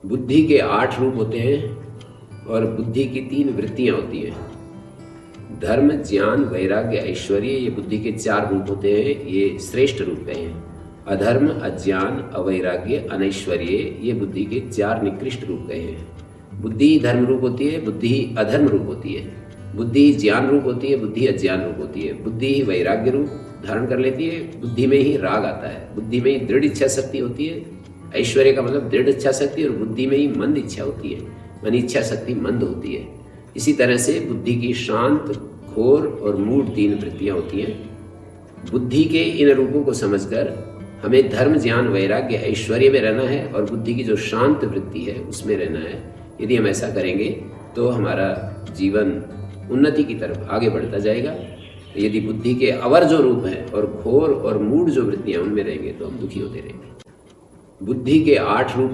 बुद्धि के 8 रूप होते हैं और बुद्धि की 3 वृत्तियां होती हैं। धर्म, ज्ञान, वैराग्य, ऐश्वर्य, ये बुद्धि के 4 रूप होते हैं। ये श्रेष्ठ रूप हैं। अधर्म, अज्ञान, अवैराग्य, अनैश्वर्य, ये बुद्धि के 4 निकृष्ट रूप गए हैं। बुद्धि धर्म रूप होती है, बुद्धि अधर्म रूप होती है, बुद्धि ज्ञान रूप होती है, बुद्धि अज्ञान रूप होती है। बुद्धि वैराग्य रूप धारण कर लेती है, बुद्धि में ही राग आता है, बुद्धि में ही दृढ़ इच्छा शक्ति होती है। ऐश्वर्य का मतलब दृढ़ इच्छा शक्ति, और बुद्धि में ही मंद इच्छा होती है, मन इच्छा शक्ति मंद होती है। इसी तरह से बुद्धि की शांत, घोर और मूढ़ 3 वृत्तियां होती हैं। बुद्धि के इन रूपों को समझकर हमें धर्म, ज्ञान, वैराग्य, ऐश्वर्य में रहना है और बुद्धि की जो शांत वृत्ति है उसमें रहना है। यदि हम ऐसा करेंगे तो हमारा जीवन उन्नति की तरफ आगे बढ़ता जाएगा। यदि बुद्धि के अवर जो रूप हैं और घोर और मूढ़ जो वृत्तियां उनमें रहेंगे तो हम दुखी होते रहेंगे। बुद्धि के 8 रूप